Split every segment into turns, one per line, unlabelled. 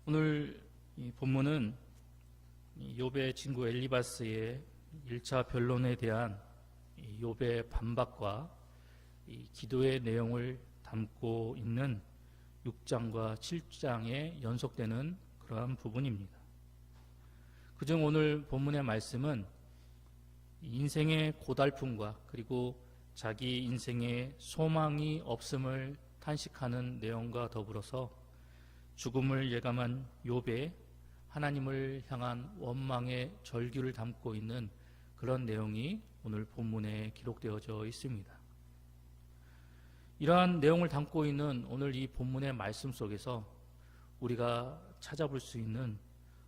오늘 이 본문은 욥의 친구 엘리바스의 1차 변론에 대한 욥의 반박과 기도의 내용을 담고 있는 6장과 7장에 연속되는 그러한 부분입니다. 그중 오늘 본문의 말씀은 인생의 고달픔과 그리고 자기 인생에 소망이 없음을 탄식하는 내용과 더불어서 죽음을 예감한 욥의 하나님을 향한 원망의 절규를 담고 있는 그런 내용이 오늘 본문에 기록되어져 있습니다. 이러한 내용을 담고 있는 오늘 이 본문의 말씀 속에서 우리가 찾아볼 수 있는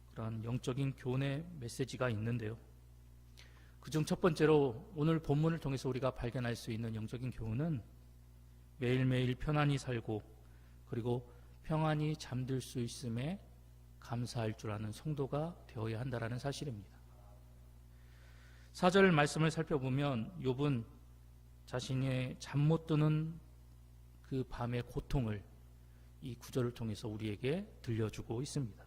그런 영적인 교훈의 메시지가 있는데요. 그중 첫 번째로 오늘 본문을 통해서 우리가 발견할 수 있는 영적인 교훈은 매일매일 편안히 살고 그리고 평안히 잠들 수 있음에 감사할 줄 아는 성도가 되어야 한다는 사실입니다. 4절 말씀을 살펴보면 욥은 자신의 잠 못 드는 그 밤의 고통을 이 구절을 통해서 우리에게 들려주고 있습니다.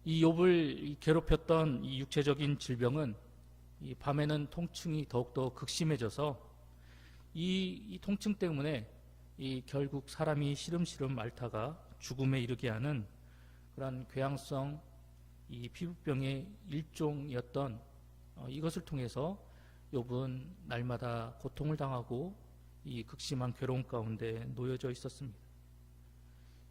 이 욥을 괴롭혔던 이 육체적인 질병은 이 밤에는 통증이 더욱더 극심해져서 이 통증 때문에 결국 사람이 시름시름 앓다가 죽음에 이르게 하는 그러한 궤양성 이 피부병의 일종이었던 이것을 통해서 욥은 날마다 고통을 당하고 이 극심한 괴로움 가운데 놓여져 있었습니다.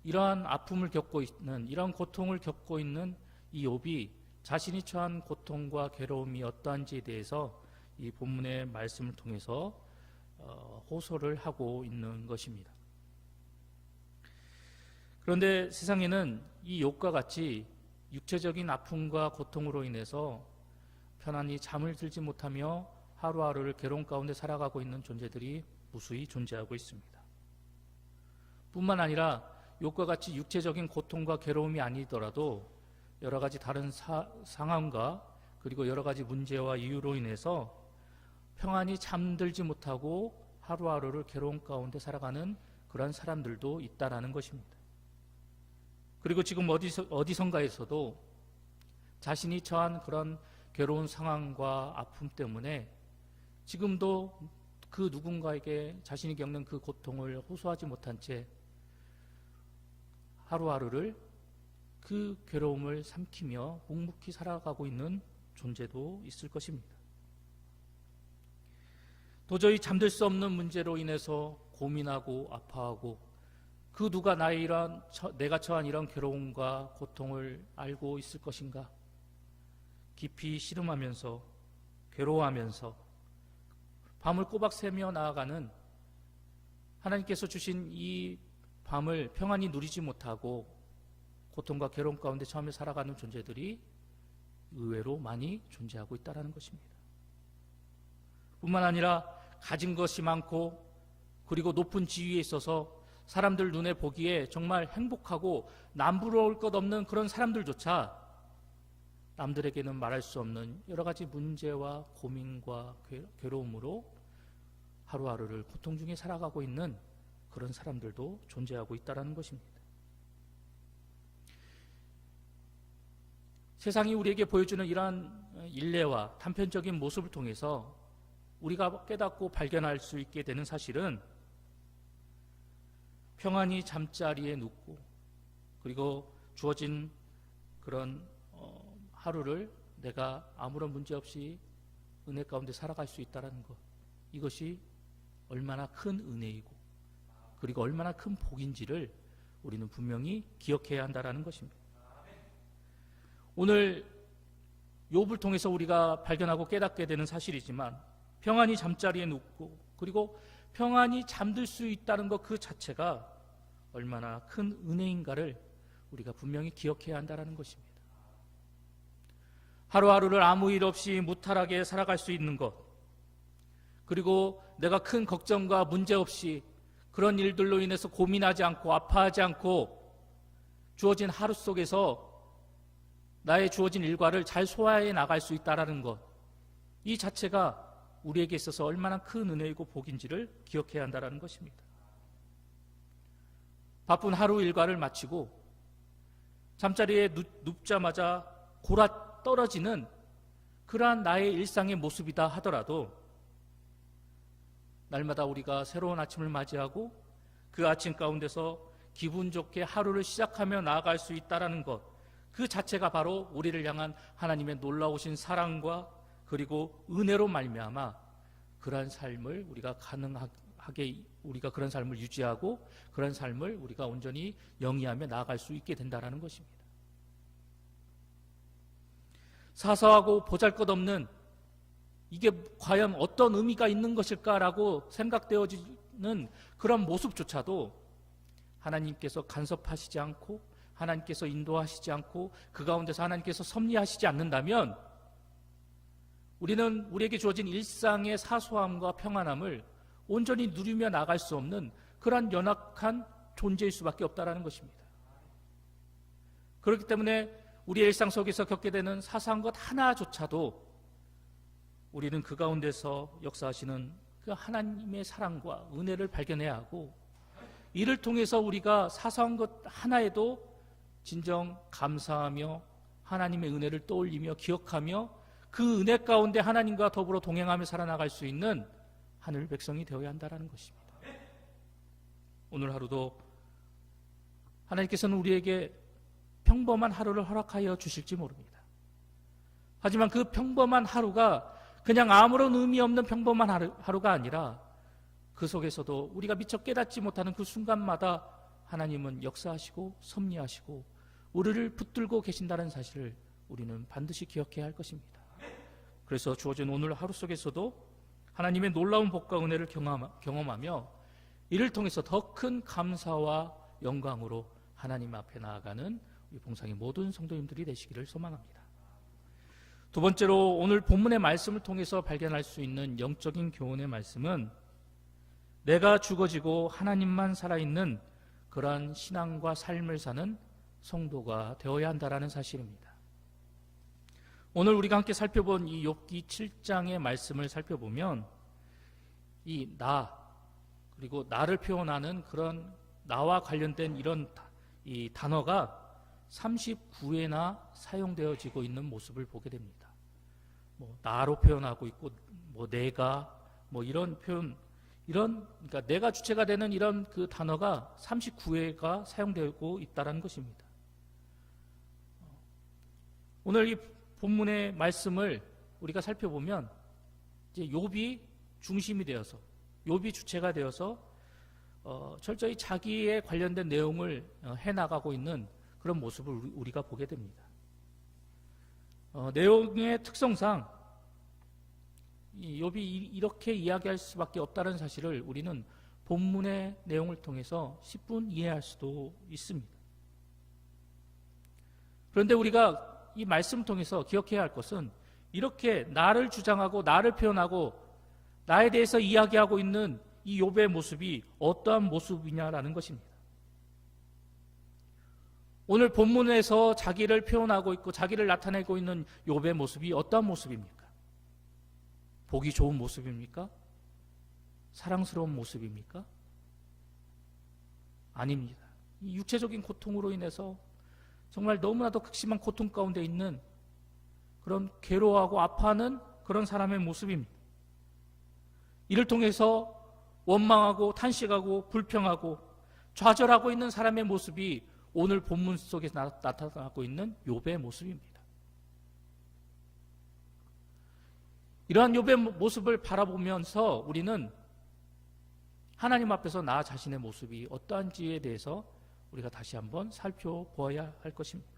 이러한 아픔을 겪고 있는, 이러한 고통을 겪고 있는 이 욥이 자신이 처한 고통과 괴로움이 어떠한지에 대해서 이 본문의 말씀을 통해서 호소를 하고 있는 것입니다. 그런데 세상에는 이 욥과 같이 육체적인 아픔과 고통으로 인해서 편안히 잠을 들지 못하며 하루하루를 괴로움 가운데 살아가고 있는 존재들이 무수히 존재하고 있습니다. 뿐만 아니라 욥과 같이 육체적인 고통과 괴로움이 아니더라도 여러 가지 다른 상황과 그리고 여러 가지 문제와 이유로 인해서 평안히 잠들지 못하고 하루하루를 괴로움 가운데 살아가는 그런 사람들도 있다라는 것입니다. 그리고 지금 어디선가에서도 자신이 처한 그런 괴로운 상황과 아픔 때문에 지금도 그 누군가에게 자신이 겪는 그 고통을 호소하지 못한 채 하루하루를 그 괴로움을 삼키며 묵묵히 살아가고 있는 존재도 있을 것입니다. 도저히 잠들 수 없는 문제로 인해서 고민하고 아파하고 그 누가 내가 처한 이런 괴로움과 고통을 알고 있을 것인가? 깊이 씨름하면서 괴로워하면서 밤을 꼬박 새며 나아가는 하나님께서 주신 이 밤을 평안히 누리지 못하고 고통과 괴로움 가운데 처음에 살아가는 존재들이 의외로 많이 존재하고 있다는 것입니다. 뿐만 아니라 가진 것이 많고 그리고 높은 지위에 있어서 사람들 눈에 보기에 정말 행복하고 남부러울 것 없는 그런 사람들조차 남들에게는 말할 수 없는 여러 가지 문제와 고민과 괴로움으로 하루하루를 고통 중에 살아가고 있는 그런 사람들도 존재하고 있다는 것입니다. 세상이 우리에게 보여주는 이러한 일례와 단편적인 모습을 통해서 우리가 깨닫고 발견할 수 있게 되는 사실은 평안히 잠자리에 눕고 그리고 주어진 그런 하루를 내가 아무런 문제 없이 은혜 가운데 살아갈 수 있다는 것, 이것이 얼마나 큰 은혜이고 그리고 얼마나 큰 복인지를 우리는 분명히 기억해야 한다는 것입니다. 오늘 욥을 통해서 우리가 발견하고 깨닫게 되는 사실이지만 평안히 잠자리에 눕고 그리고 평안히 잠들 수 있다는 것 그 자체가 얼마나 큰 은혜인가를 우리가 분명히 기억해야 한다는 것입니다. 하루하루를 아무 일 없이 무탈하게 살아갈 수 있는 것, 그리고 내가 큰 걱정과 문제 없이 그런 일들로 인해서 고민하지 않고 아파하지 않고 주어진 하루 속에서 나의 주어진 일과를 잘 소화해 나갈 수 있다는 것, 이 자체가 우리에게 있어서 얼마나 큰 은혜이고 복인지를 기억해야 한다는 것입니다. 바쁜 하루 일과를 마치고 잠자리에 눕자마자 골아 떨어지는 그러한 나의 일상의 모습이다 하더라도 날마다 우리가 새로운 아침을 맞이하고 그 아침 가운데서 기분 좋게 하루를 시작하며 나아갈 수 있다는 것, 그 자체가 바로 우리를 향한 하나님의 놀라우신 사랑과 그리고 은혜로 말미암아 그러한 삶을 우리가 가능하게 우리가 그런 삶을 유지하고 그런 삶을 우리가 온전히 영위하며 나아갈 수 있게 된다는 것입니다. 사소하고 보잘것없는 이게 과연 어떤 의미가 있는 것일까라고 생각되어지는 그런 모습조차도 하나님께서 간섭하시지 않고 하나님께서 인도하시지 않고 그 가운데서 하나님께서 섭리하시지 않는다면 우리는 우리에게 주어진 일상의 사소함과 평안함을 온전히 누리며 나갈 수 없는 그러한 연약한 존재일 수밖에 없다는 것입니다. 그렇기 때문에 우리의 일상 속에서 겪게 되는 사소한 것 하나조차도 우리는 그 가운데서 역사하시는 그 하나님의 사랑과 은혜를 발견해야 하고 이를 통해서 우리가 사소한 것 하나에도 진정 감사하며 하나님의 은혜를 떠올리며 기억하며 그 은혜 가운데 하나님과 더불어 동행하며 살아나갈 수 있는 하늘 백성이 되어야 한다는 것입니다. 오늘 하루도 하나님께서는 우리에게 평범한 하루를 허락하여 주실지 모릅니다. 하지만 그 평범한 하루가 그냥 아무런 의미 없는 평범한 하루가 아니라 그 속에서도 우리가 미처 깨닫지 못하는 그 순간마다 하나님은 역사하시고 섭리하시고 우리를 붙들고 계신다는 사실을 우리는 반드시 기억해야 할 것입니다. 그래서 주어진 오늘 하루 속에서도 하나님의 놀라운 복과 은혜를 경험하며 이를 통해서 더 큰 감사와 영광으로 하나님 앞에 나아가는 우리 봉상의 모든 성도님들이 되시기를 소망합니다. 두 번째로 오늘 본문의 말씀을 통해서 발견할 수 있는 영적인 교훈의 말씀은 내가 죽어지고 하나님만 살아있는 그러한 신앙과 삶을 사는 성도가 되어야 한다는 사실입니다. 오늘 우리가 함께 살펴본 이 욥기 7장의 말씀을 살펴보면 이 나 그리고 나를 표현하는 그런 나와 관련된 이런 이 단어가 39회나 사용되어지고 있는 모습을 보게 됩니다. 나로 표현하고 있고 내가 이런 표현 그러니까 내가 주체가 되는 이런 그 단어가 39회가 사용되고 있다는 것입니다. 오늘 이 본문의 말씀을 우리가 살펴보면 이제 욥이 중심이 되어서 욥이 주체가 되어서 철저히 자기에 관련된 내용을 해나가고 있는 그런 모습을 우리가 보게 됩니다. 내용의 특성상 욥이 이렇게 이야기할 수밖에 없다는 사실을 우리는 본문의 내용을 통해서 10분 이해할 수도 있습니다. 그런데 우리가 이 말씀을 통해서 기억해야 할 것은 이렇게 나를 주장하고 나를 표현하고 나에 대해서 이야기하고 있는 이 욥의 모습이 어떠한 모습이냐라는 것입니다. 오늘 본문에서 자기를 표현하고 있고 자기를 나타내고 있는 욥의 모습이 어떠한 모습입니까? 보기 좋은 모습입니까? 사랑스러운 모습입니까? 아닙니다. 이 육체적인 고통으로 인해서 정말 너무나도 극심한 고통 가운데 있는 그런 괴로워하고 아파하는 그런 사람의 모습입니다. 이를 통해서 원망하고 탄식하고 불평하고 좌절하고 있는 사람의 모습이 오늘 본문 속에 나타나고 있는 욥의 모습입니다. 이러한 욥의 모습을 바라보면서 우리는 하나님 앞에서 나 자신의 모습이 어떠한지에 대해서 우리가 다시 한번 살펴보아야 할 것입니다.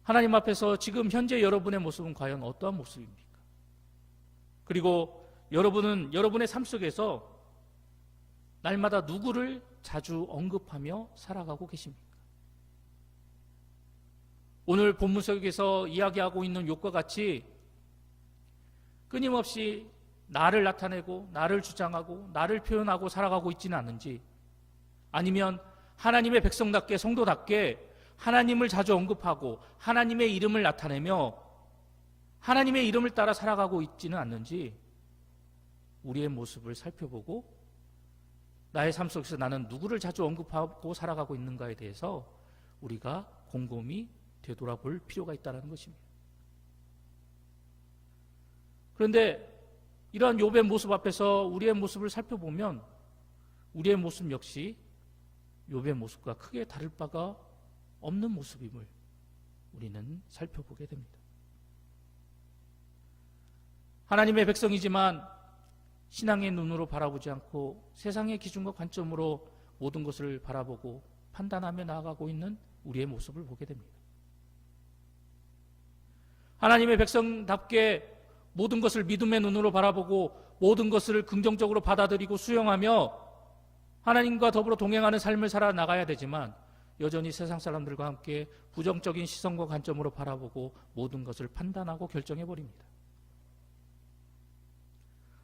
하나님 앞에서 지금 현재 여러분의 모습은 과연 어떠한 모습입니까? 그리고 여러분은 여러분의 삶 속에서 날마다 누구를 자주 언급하며 살아가고 계십니까? 오늘 본문 속에서 이야기하고 있는 욥과 같이 끊임없이 나를 나타내고 나를 주장하고 나를 표현하고 살아가고 있지는 않는지, 아니면 하나님의 백성답게 성도답게 하나님을 자주 언급하고 하나님의 이름을 나타내며 하나님의 이름을 따라 살아가고 있지는 않는지 우리의 모습을 살펴보고 나의 삶 속에서 나는 누구를 자주 언급하고 살아가고 있는가에 대해서 우리가 곰곰이 되돌아볼 필요가 있다는 것입니다. 그런데 이러한 욥의 모습 앞에서 우리의 모습을 살펴보면 우리의 모습 역시 욥의 모습과 크게 다를 바가 없는 모습임을 우리는 살펴보게 됩니다. 하나님의 백성이지만 신앙의 눈으로 바라보지 않고 세상의 기준과 관점으로 모든 것을 바라보고 판단하며 나아가고 있는 우리의 모습을 보게 됩니다. 하나님의 백성답게 모든 것을 믿음의 눈으로 바라보고 모든 것을 긍정적으로 받아들이고 수용하며 하나님과 더불어 동행하는 삶을 살아나가야 되지만 여전히 세상 사람들과 함께 부정적인 시선과 관점으로 바라보고 모든 것을 판단하고 결정해버립니다.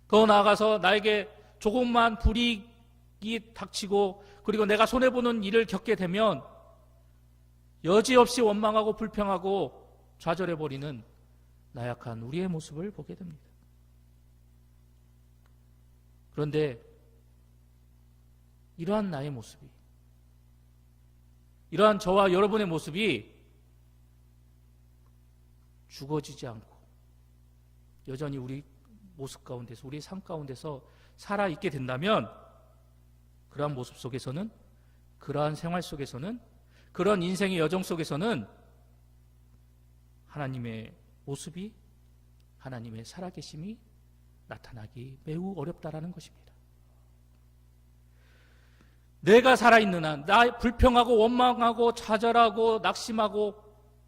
더 나아가서 나에게 조금만 불이익이 닥치고 그리고 내가 손해보는 일을 겪게 되면 여지없이 원망하고 불평하고 좌절해버리는 나약한 우리의 모습을 보게 됩니다. 그런데 이러한 나의 모습이, 이러한 저와 여러분의 모습이 죽어지지 않고 여전히 우리 모습 가운데서, 우리 삶 가운데서 살아있게 된다면 그러한 모습 속에서는, 그러한 생활 속에서는, 그런 인생의 여정 속에서는 하나님의 모습이, 하나님의 살아계심이 나타나기 매우 어렵다라는 것입니다. 내가 살아있는 한, 나 불평하고 원망하고 좌절하고 낙심하고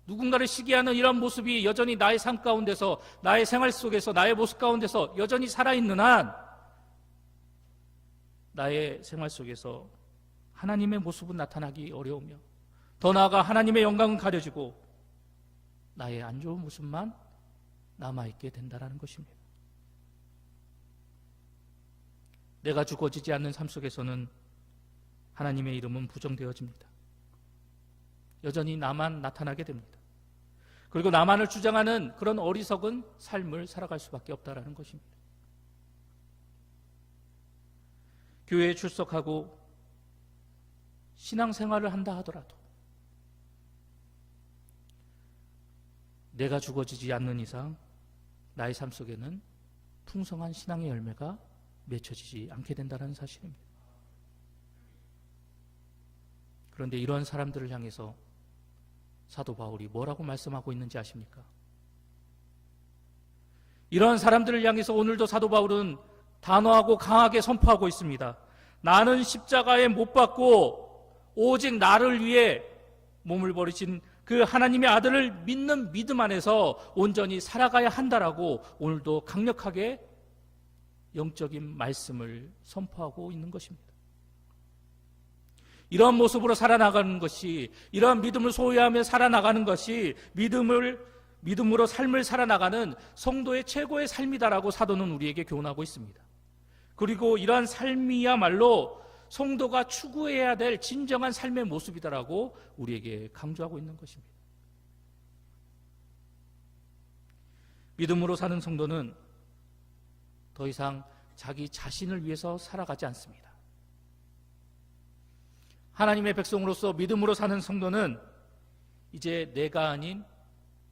누군가를 시기하는 이런 모습이 여전히 나의 삶 가운데서, 나의 생활 속에서, 나의 모습 가운데서 여전히 살아있는 한 나의 생활 속에서 하나님의 모습은 나타나기 어려우며 더 나아가 하나님의 영광은 가려지고 나의 안 좋은 모습만 남아있게 된다는 것입니다. 내가 죽어지지 않는 삶 속에서는 하나님의 이름은 부정되어집니다. 여전히 나만 나타나게 됩니다. 그리고 나만을 주장하는 그런 어리석은 삶을 살아갈 수밖에 없다는 것입니다. 교회에 출석하고 신앙생활을 한다 하더라도 내가 죽어지지 않는 이상 나의 삶 속에는 풍성한 신앙의 열매가 맺혀지지 않게 된다는 사실입니다. 그런데 이런 사람들을 향해서 사도 바울이 뭐라고 말씀하고 있는지 아십니까? 이런 사람들을 향해서 오늘도 사도 바울은 단호하고 강하게 선포하고 있습니다. 나는 십자가에 못 박고 오직 나를 위해 몸을 버리신 그 하나님의 아들을 믿는 믿음 안에서 온전히 살아가야 한다라고 오늘도 강력하게 영적인 말씀을 선포하고 있는 것입니다. 이런 모습으로 살아나가는 것이, 이런 믿음을 소유하며 살아나가는 것이 믿음으로 삶을 살아나가는 성도의 최고의 삶이다라고 사도는 우리에게 교훈하고 있습니다. 그리고 이러한 삶이야말로 성도가 추구해야 될 진정한 삶의 모습이다라고 우리에게 강조하고 있는 것입니다. 믿음으로 사는 성도는 더 이상 자기 자신을 위해서 살아가지 않습니다. 하나님의 백성으로서 믿음으로 사는 성도는 이제 내가 아닌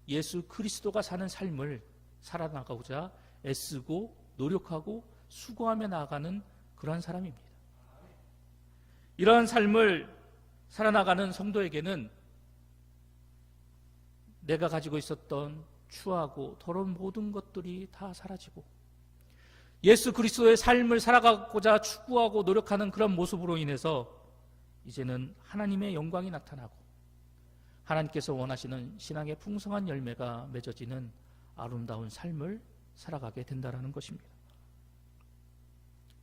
예수 그리스도가 사는 삶을 살아나가고자 애쓰고 노력하고 수고하며 나아가는 그러한 사람입니다. 이러한 삶을 살아나가는 성도에게는 내가 가지고 있었던 추하고 더러운 모든 것들이 다 사라지고 예수 그리스도의 삶을 살아가고자 추구하고 노력하는 그런 모습으로 인해서 이제는 하나님의 영광이 나타나고 하나님께서 원하시는 신앙의 풍성한 열매가 맺어지는 아름다운 삶을 살아가게 된다는 것입니다.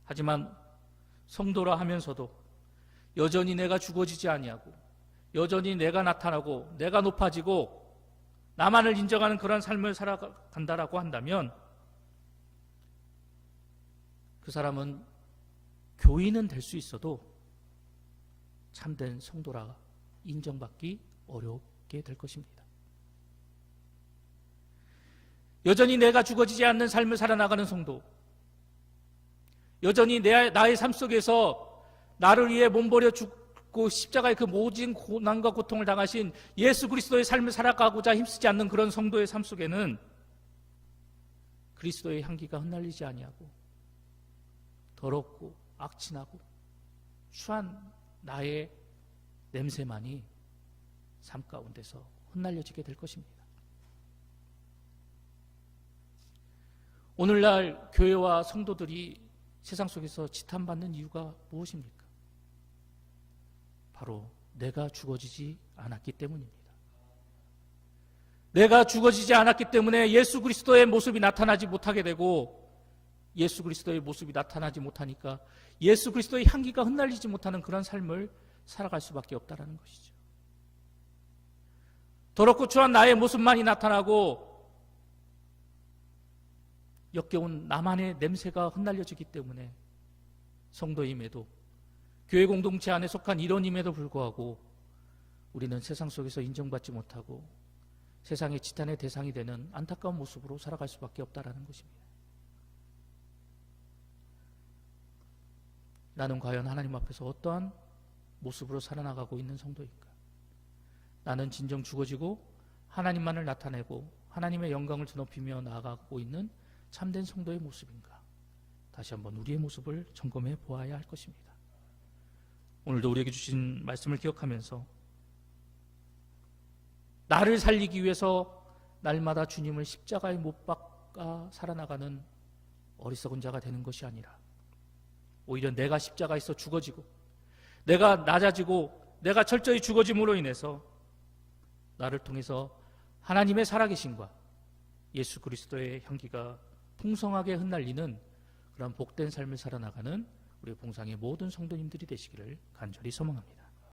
하지만 성도라 하면서도 여전히 내가 죽어지지 아니하고 여전히 내가 나타나고 내가 높아지고 나만을 인정하는 그런 삶을 살아간다라고 한다면 그 사람은 교인은 될 수 있어도 참된 성도라 인정받기 어렵게 될 것입니다. 여전히 내가 죽어지지 않는 삶을 살아나가는 성도, 여전히 나의 삶 속에서 나를 위해 몸버려 죽고 십자가의 그 모진 고난과 고통을 당하신 예수 그리스도의 삶을 살아가고자 힘쓰지 않는 그런 성도의 삶 속에는 그리스도의 향기가 흩날리지 아니하고 더럽고 악취나고 추한 나의 냄새만이 삶 가운데서 흩날려지게 될 것입니다. 오늘날 교회와 성도들이 세상 속에서 지탄받는 이유가 무엇입니까? 바로 내가 죽어지지 않았기 때문입니다. 내가 죽어지지 않았기 때문에 예수 그리스도의 모습이 나타나지 못하게 되고, 예수 그리스도의 모습이 나타나지 못하니까 예수 그리스도의 향기가 흩날리지 못하는 그런 삶을 살아갈 수밖에 없다는 것이죠. 더럽고 추한 나의 모습만이 나타나고 역겨운 나만의 냄새가 흩날려지기 때문에 성도임에도, 교회 공동체 안에 속한 일원임에도 불구하고 우리는 세상 속에서 인정받지 못하고 세상의 지탄의 대상이 되는 안타까운 모습으로 살아갈 수밖에 없다는 것입니다. 나는 과연 하나님 앞에서 어떠한 모습으로 살아나가고 있는 성도인가? 나는 진정 죽어지고 하나님만을 나타내고 하나님의 영광을 드높이며 나아가고 있는 참된 성도의 모습인가? 다시 한번 우리의 모습을 점검해 보아야 할 것입니다. 오늘도 우리에게 주신 말씀을 기억하면서 나를 살리기 위해서 날마다 주님을 십자가에 못 박아 살아나가는 어리석은 자가 되는 것이 아니라 오히려 내가 십자가에서 죽어지고 내가 낮아지고 내가 철저히 죽어짐으로 인해서 나를 통해서 하나님의 살아계심과 예수 그리스도의 향기가 풍성하게 흩날리는 그런 복된 삶을 살아나가는 우리 봉상의 모든 성도님들이 되시기를 간절히 소망합니다.